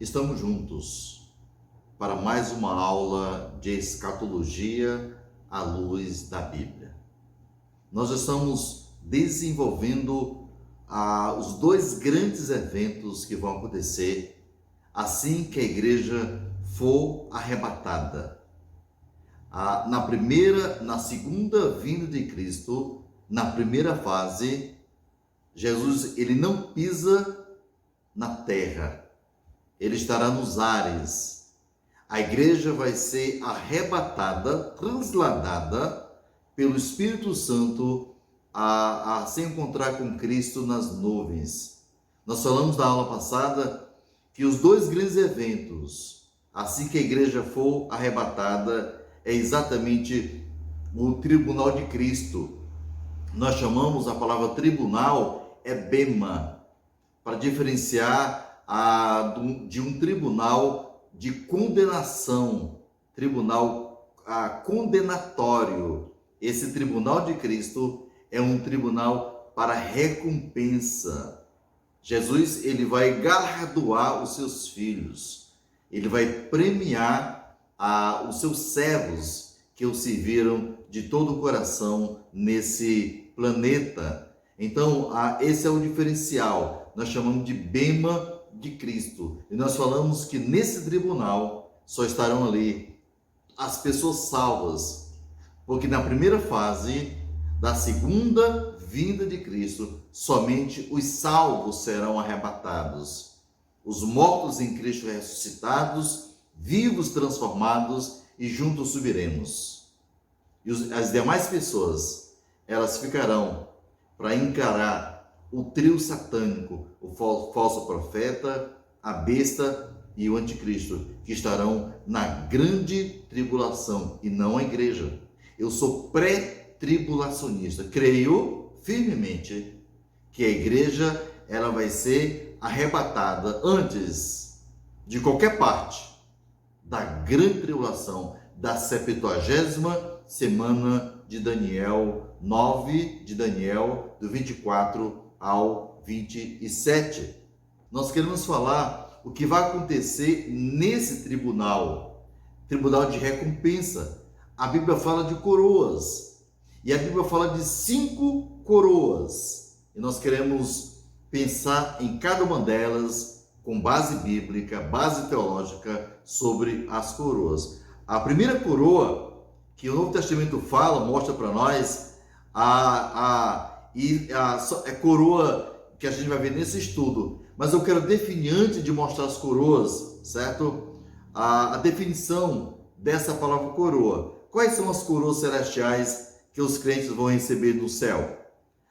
Estamos juntos para mais uma aula de escatologia à luz da Bíblia. Nós estamos desenvolvendo os dois grandes eventos que vão acontecer assim que a igreja for arrebatada. Na segunda vinda de Cristo, na primeira fase, Jesus ele não pisa na terra. Ele estará nos ares. A igreja vai ser arrebatada, transladada pelo Espírito Santo a se encontrar com Cristo nas nuvens. Nós falamos na aula passada que os dois grandes eventos, assim que a igreja for arrebatada, é exatamente o tribunal de Cristo. Nós chamamos a palavra tribunal, é bema, para diferenciar de um tribunal de condenação, tribunal condenatório. Esse tribunal de Cristo é um tribunal para recompensa. Jesus ele vai galardoar os seus filhos, ele vai premiar os seus servos que o serviram de todo o coração nesse planeta. Então, esse é o diferencial. Nós chamamos de bema de Cristo. E nós falamos que nesse tribunal só estarão ali as pessoas salvas, porque na primeira fase da segunda vinda de Cristo, somente os salvos serão arrebatados. Os mortos em Cristo ressuscitados, vivos transformados e juntos subiremos. E as demais pessoas, elas ficarão para encarar o trio satânico, o falso profeta, a besta e o anticristo, que estarão na grande tribulação e não a igreja. Eu sou pré-tribulacionista, creio firmemente que a igreja ela vai ser arrebatada antes de qualquer parte da grande tribulação, da 70ª semana de Daniel 9, de Daniel, do 24 ao 27. Nós queremos falar o que vai acontecer nesse tribunal de recompensa. A Bíblia fala de coroas, e a Bíblia fala de 5 coroas, e nós queremos pensar em cada uma delas com base bíblica, base teológica sobre as coroas. A primeira coroa que o Novo Testamento fala, mostra para nós é coroa que a gente vai ver nesse estudo, mas eu quero definir antes de mostrar as coroas, certo? A definição dessa palavra coroa. Quais são as coroas celestiais que os crentes vão receber no céu?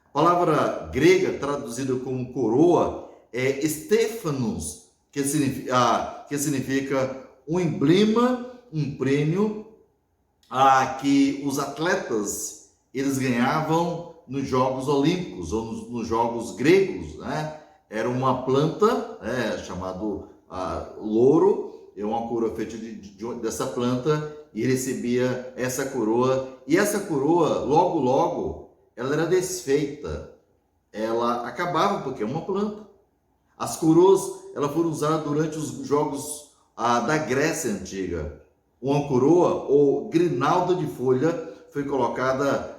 A palavra grega traduzida como coroa é stephanos, que significa um emblema, um prêmio que os atletas eles ganhavam nos Jogos Olímpicos ou nos Jogos Gregos, né? Era uma planta chamado louro, é uma coroa feita dessa planta, e ele recebia essa coroa, e essa coroa logo ela era desfeita, ela acabava porque é uma planta. As coroas elas foram usadas durante os jogos da Grécia Antiga. Uma coroa ou grinalda de folha foi colocada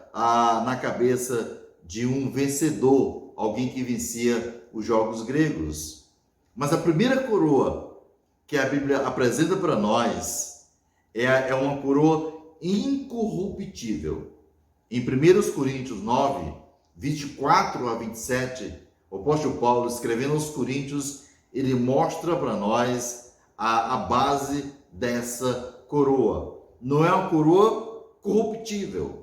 na cabeça de um vencedor, alguém que vencia os jogos gregos. Mas a primeira coroa que a Bíblia apresenta para nós é uma coroa incorruptível. Em 1 Coríntios 9, 24 a 27, o apóstolo Paulo, escrevendo aos Coríntios, ele mostra para nós a base dessa coroa. Não é uma coroa corruptível,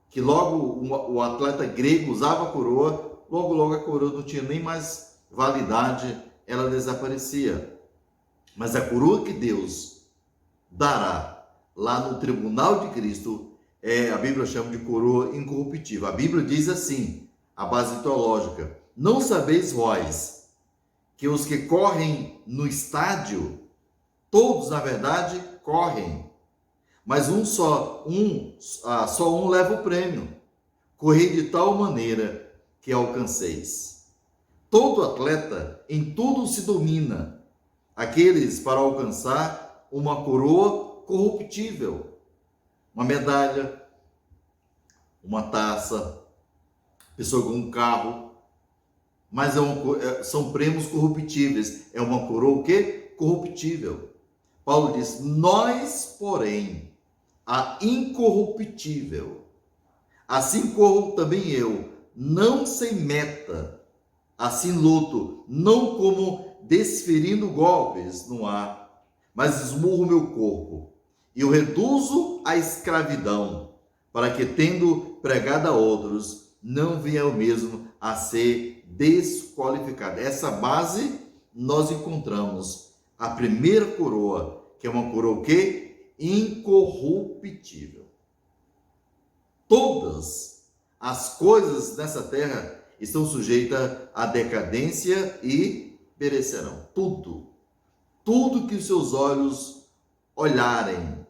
que logo o atleta grego usava a coroa, logo a coroa não tinha nem mais validade, ela desaparecia. Mas a coroa que Deus dará lá no tribunal de Cristo, a Bíblia chama de coroa incorruptível. A Bíblia diz assim, a base teológica: não sabeis vós que os que correm no estádio, todos na verdade correm, mas só um leva o prêmio. Correi de tal maneira que alcanceis. Todo atleta em tudo se domina, aqueles para alcançar uma coroa corruptível, uma medalha, uma taça, pessoa com um carro, mas são prêmios corruptíveis. É uma coroa o quê? Corruptível. Paulo diz: nós, porém, a incorruptível, assim corro também eu, não sem meta, assim luto, não como desferindo golpes no ar, mas esmurro meu corpo e o reduzo à escravidão, para que, tendo pregado a outros, não venha eu mesmo a ser desqualificado. Essa base nós encontramos a primeira coroa, que é uma coroa o quê? Incorruptível. Todas as coisas nessa terra estão sujeitas à decadência e perecerão. Tudo que os seus olhos olharem,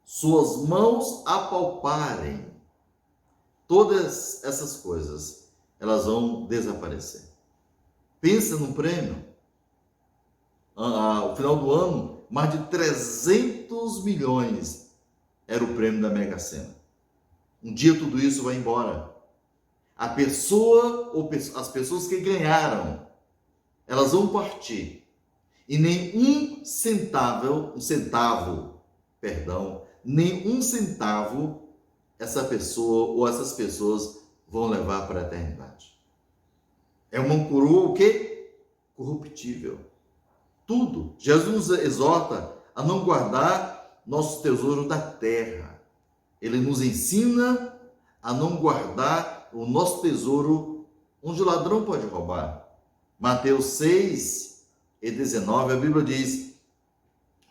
suas mãos apalparem, todas essas coisas, elas vão desaparecer. Pensa num prêmio. Ao final do ano, mais de 300 milhões era o prêmio da Mega Sena. Um dia tudo isso vai embora. A pessoa ou as pessoas que ganharam, elas vão partir. E nem um centavo, essa pessoa ou essas pessoas vão levar para a eternidade. É uma coroa o quê? Corruptível. Tudo. Jesus nos exorta a não guardar nosso tesouro da terra. Ele nos ensina a não guardar o nosso tesouro onde o ladrão pode roubar. Mateus 6:19, a Bíblia diz: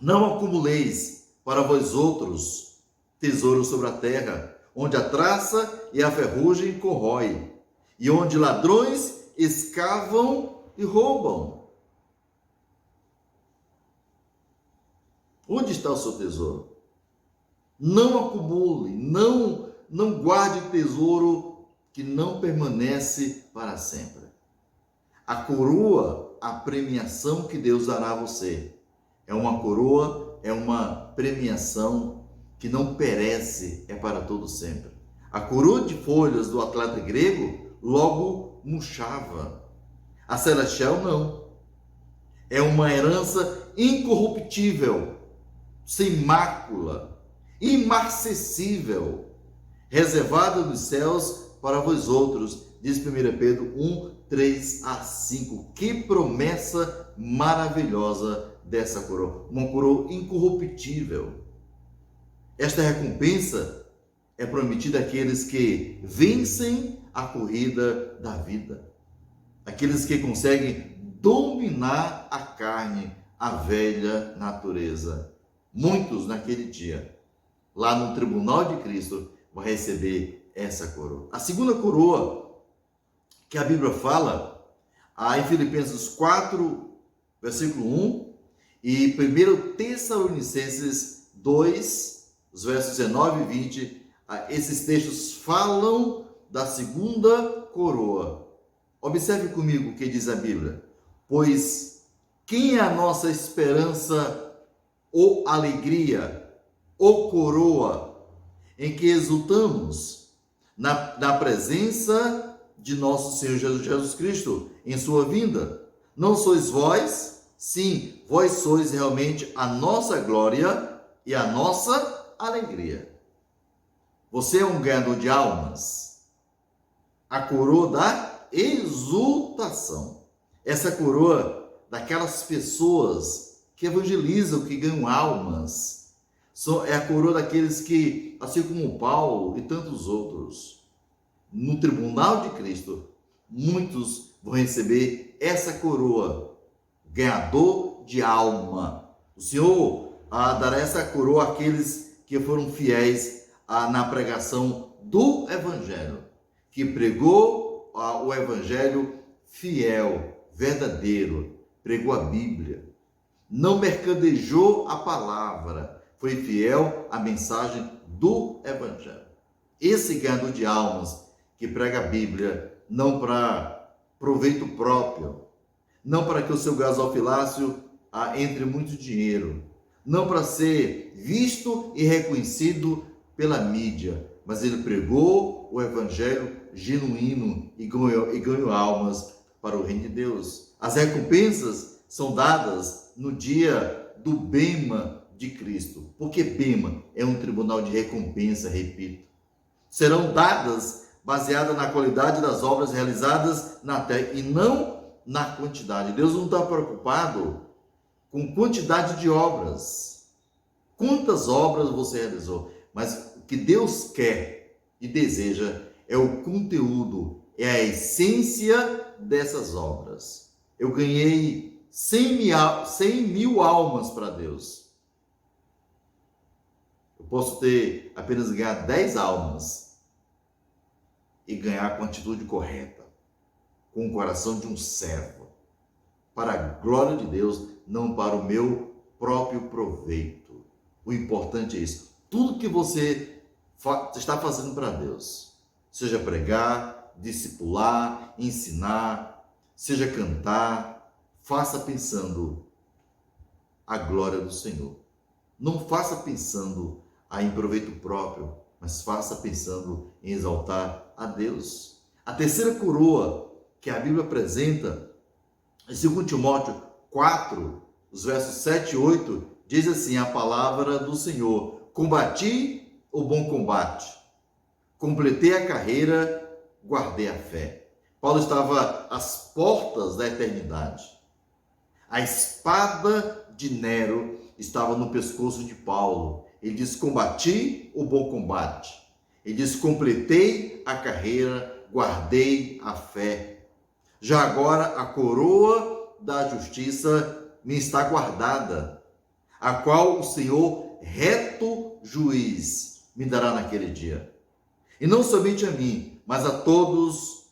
não acumuleis para vós outros tesouros sobre a terra, onde a traça e a ferrugem corrói, e onde ladrões escavam e roubam. Onde está o seu tesouro? Não acumule, não guarde tesouro que não permanece para sempre. A coroa, a premiação que Deus dará a você, é uma coroa, é uma premiação que não perece, é para todo sempre. A coroa de folhas do atleta grego logo murchava. A celestial não. É uma herança incorruptível, sem mácula, imarcessível, reservada nos céus para vós outros, diz 1 Pedro 1:3-5. Que promessa maravilhosa dessa coroa, uma coroa incorruptível. Esta recompensa é prometida àqueles que vencem a corrida da vida, aqueles que conseguem dominar a carne, a velha natureza. Muitos naquele dia, lá no tribunal de Cristo, vão receber essa coroa. A segunda coroa que a Bíblia fala, em Filipenses 4, versículo 1, e 1 Tessalonicenses 2, os versos 19 e 20, esses textos falam da segunda coroa. Observe comigo o que diz a Bíblia. Pois quem é a nossa esperança ou alegria, ou coroa, em que exultamos na presença de nosso Senhor Jesus Cristo, em sua vinda? Não sois vós? Sim, vós sois realmente a nossa glória e a nossa alegria. Você é um ganhador de almas. A coroa da exultação. Essa coroa daquelas pessoas que evangelizam, que ganham almas. É a coroa daqueles que, assim como Paulo e tantos outros, no tribunal de Cristo, muitos vão receber essa coroa, ganhador de alma. O Senhor dará essa coroa àqueles que foram fiéis na pregação do Evangelho, que pregou o Evangelho fiel, verdadeiro, pregou a Bíblia, não mercadejou a palavra, foi fiel à mensagem do Evangelho. Esse ganhador de almas que prega a Bíblia não para proveito próprio, não para que o seu gasofilácio entre muito dinheiro, não para ser visto e reconhecido pela mídia, mas ele pregou o evangelho genuíno e ganhou almas para o reino de Deus. As recompensas são dadas no dia do bema de Cristo, porque bema é um tribunal de recompensa, repito. Serão dadas baseadas na qualidade das obras realizadas na terra e não na quantidade. Deus não está preocupado com quantidade de obras. Quantas obras você realizou? Mas o que Deus quer e deseja é o conteúdo, é a essência dessas obras. Eu ganhei 100 mil almas para Deus. Eu posso ter apenas ganhar 10 almas e ganhar com a atitude correta, com o coração de um servo, para a glória de Deus, não para o meu próprio proveito. O importante é isso. Tudo que você está fazendo para Deus, seja pregar, discipular, ensinar, seja cantar, faça pensando a glória do Senhor. Não faça pensando em proveito próprio, mas faça pensando em exaltar a Deus. A terceira coroa que a Bíblia apresenta, em 2 Timóteo 4, os versos 7 e 8, diz assim a palavra do Senhor: combati o bom combate, completei a carreira, guardei a fé. Paulo estava às portas da eternidade. A espada de Nero estava no pescoço de Paulo. Ele diz: combati o bom combate. Ele diz: completei a carreira, guardei a fé. Já agora a coroa da justiça me está guardada, a qual o Senhor, reto juiz, me dará naquele dia. E não somente a mim, mas a todos,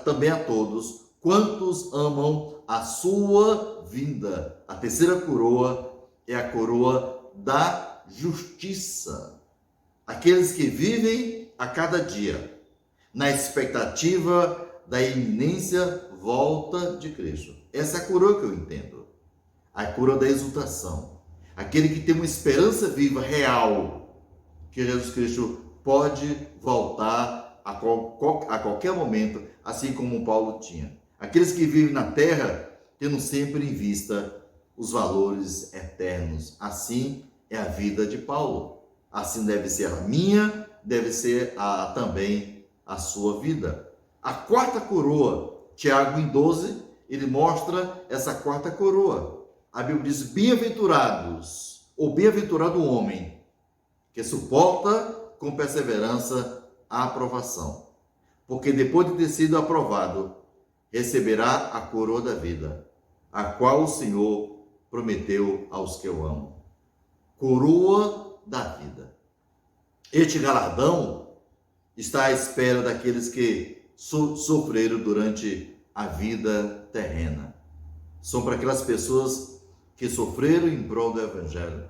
também a todos quantos amam a sua vinda. A terceira coroa é a coroa da justiça. Aqueles que vivem a cada dia na expectativa da iminência volta de Cristo. Essa é a coroa que eu entendo. A coroa da exultação. Aquele que tem uma esperança viva, real, que Jesus Cristo pode voltar a qualquer momento, assim como Paulo tinha. Aqueles que vivem na terra, tendo sempre em vista os valores eternos. Assim é a vida de Paulo. Assim deve ser a minha, deve ser também a sua vida. A quarta coroa, Tiago em 12, ele mostra essa quarta coroa. A Bíblia diz: bem-aventurados, ou bem-aventurado o homem que suporta com perseverança a aprovação, porque depois de ter sido aprovado, receberá a coroa da vida, a qual o Senhor prometeu aos que o amam. Coroa da vida. Este galardão está à espera daqueles que sofreram durante a vida terrena. São para aquelas pessoas que sofreram em prol do Evangelho,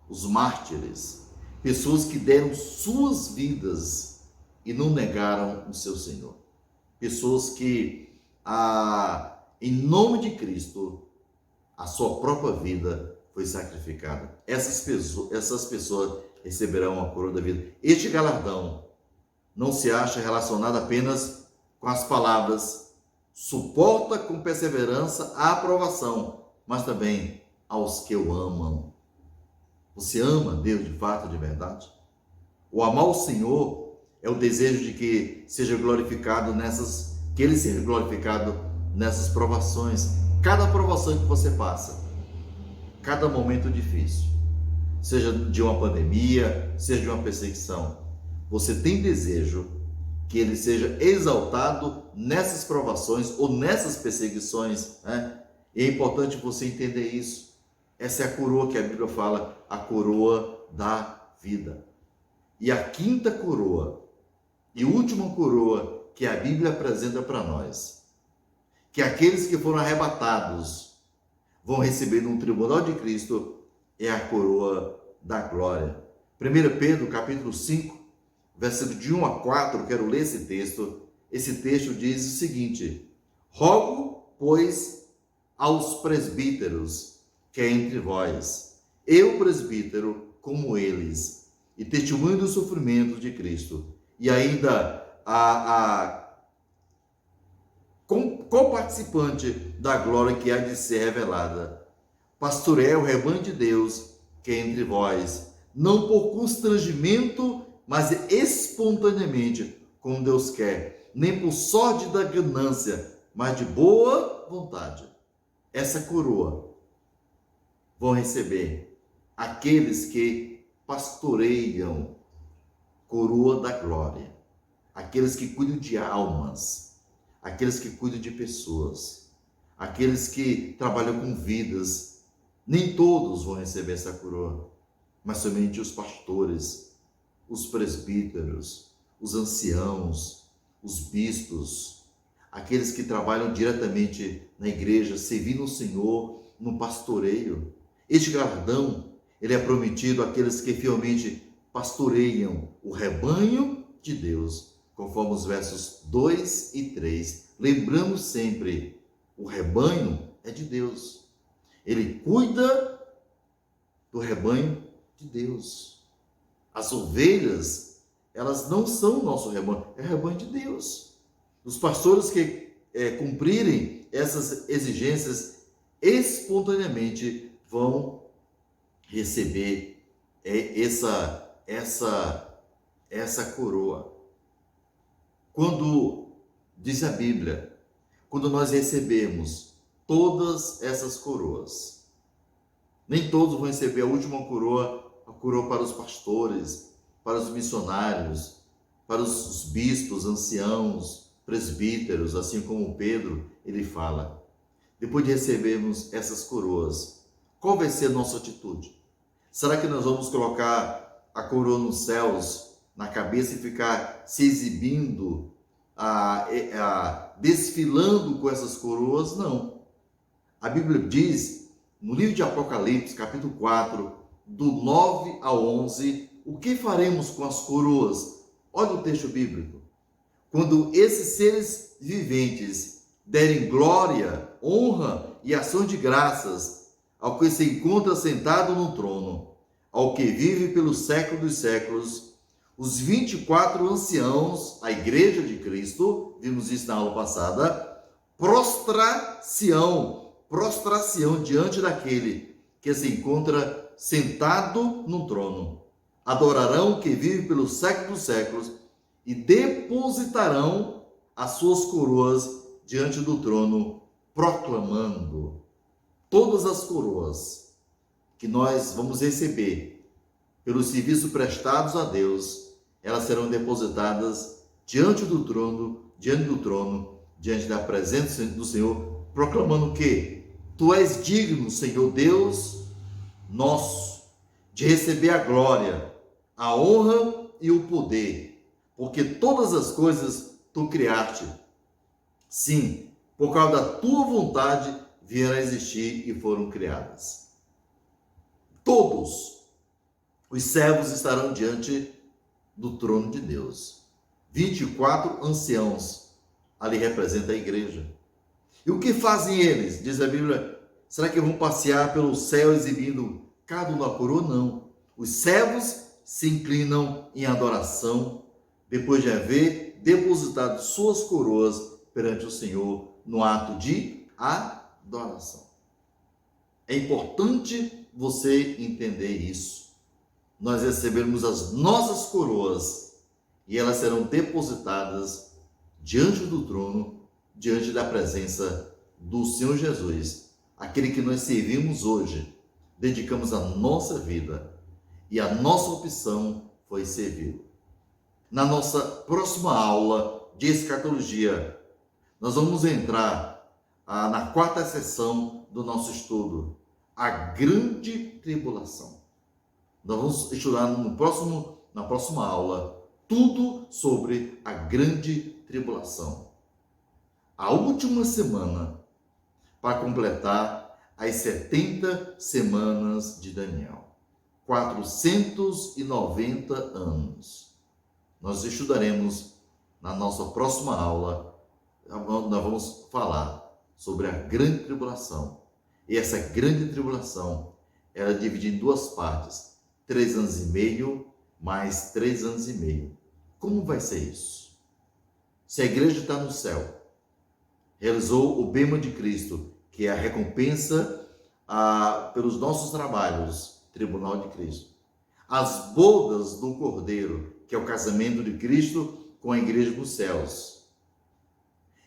os mártires, pessoas que deram suas vidas e não negaram o seu Senhor. Pessoas que, em nome de Cristo, a sua própria vida foi sacrificada. Essas pessoas receberão a coroa da vida. Este galardão não se acha relacionado apenas com as palavras suporta com perseverança a aprovação, mas também aos que o amam. Você ama Deus de fato, de verdade? O amar o Senhor é o desejo de que seja glorificado que Ele seja glorificado nessas provações. Cada provação que você passa, cada momento difícil, seja de uma pandemia, seja de uma perseguição, você tem desejo que Ele seja exaltado nessas provações ou nessas perseguições, né? E é importante você entender isso. Essa é a coroa que a Bíblia fala, a coroa da vida. E a quinta coroa e última coroa que a Bíblia apresenta para nós, que aqueles que foram arrebatados vão receber no tribunal de Cristo, é a coroa da glória. 1 Pedro, capítulo 5, versículo de 1 a 4, eu quero ler esse texto. Esse texto diz o seguinte: rogo, pois, aos presbíteros que é entre vós, eu presbítero como eles, e testemunho do sofrimento de Cristo, e ainda co-participante da glória que há de ser revelada. Pastoreai o rebanho de Deus que é entre vós, não por constrangimento, mas espontaneamente, como Deus quer, nem por sórdida ganância, mas de boa vontade. Essa coroa vão receber aqueles que pastoreiam, coroa da glória, aqueles que cuidam de almas, aqueles que cuidam de pessoas, aqueles que trabalham com vidas. Nem todos vão receber essa coroa, mas somente os pastores, os presbíteros, os anciãos, os bispos, aqueles que trabalham diretamente na igreja, servindo o Senhor no pastoreio. Este galardão, ele é prometido àqueles que fielmente pastoreiam o rebanho de Deus, conforme os versos 2 e 3. Lembrando sempre, o rebanho é de Deus. Ele cuida do rebanho de Deus. As ovelhas, elas não são o nosso rebanho, é o rebanho de Deus. Os pastores que cumprirem essas exigências espontaneamente vão receber essa coroa. Quando diz a Bíblia, quando nós recebemos todas essas coroas, nem todos vão receber a última coroa, a coroa para os pastores, para os missionários, para os bispos, anciãos, presbíteros, assim como Pedro, ele fala. Depois de recebermos essas coroas, qual vai ser a nossa atitude? Será que nós vamos colocar a coroa nos céus, na cabeça, e ficar se exibindo, desfilando com essas coroas? Não. A Bíblia diz, no livro de Apocalipse, capítulo 4, do 9 ao 11, o que faremos com as coroas? Olha o texto bíblico. Quando esses seres viventes derem glória, honra e ação de graças ao que se encontra sentado no trono, ao que vive pelos séculos dos séculos, os 24 anciãos, a igreja de Cristo, vimos isso na aula passada, prostração diante daquele que se encontra sentado no trono. Adorarão o que vive pelos séculos dos séculos e depositarão as suas coroas diante do trono, proclamando. Todas as coroas que nós vamos receber pelos serviços prestados a Deus, elas serão depositadas diante do trono, diante da presença do Senhor, proclamando que Tu és digno, Senhor Deus nosso, de receber a glória, a honra e o poder, porque todas as coisas Tu criaste. Sim, por causa da Tua vontade vieram a existir e foram criadas. Todos os servos estarão diante do trono de Deus. 24 anciãos, ali representa a igreja. E o que fazem eles? Diz a Bíblia, será que vão passear pelo céu exibindo cada um da coroa? Não. Os servos se inclinam em adoração, depois de haver depositado suas coroas perante o Senhor no ato de adoração. É importante você entender isso. Nós receberemos as nossas coroas e elas serão depositadas diante do trono, diante da presença do Senhor Jesus, aquele que nós servimos hoje, dedicamos a nossa vida e a nossa opção foi servir. Na nossa próxima aula de escatologia, nós vamos entrar na quarta sessão do nosso estudo, a grande tribulação. Nós vamos estudar na próxima aula tudo sobre a grande tribulação. A última semana para completar as 70 semanas de Daniel. 490 anos. Nós estudaremos na nossa próxima aula, nós vamos falar sobre a grande tribulação. E essa grande tribulação era dividida em duas partes: 3 anos e meio mais 3 anos e meio. Como vai ser isso? Se a igreja está no céu, realizou o bema de Cristo, que é a recompensa pelos nossos trabalhos, tribunal de Cristo. As bodas do Cordeiro, que é o casamento de Cristo com a igreja dos céus.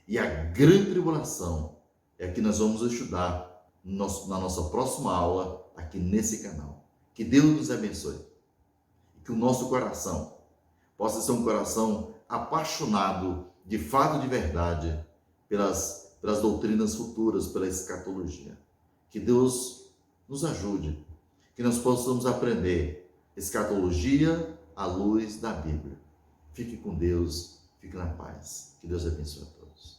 E a grande tribulação é a que nós vamos estudar na nossa próxima aula, aqui nesse canal. Que Deus nos abençoe. E que o nosso coração possa ser um coração apaixonado, de fato, de verdade, pelas doutrinas futuras, pela escatologia. Que Deus nos ajude, que nós possamos aprender escatologia à luz da Bíblia. Fique com Deus, fique na paz. Que Deus abençoe a todos.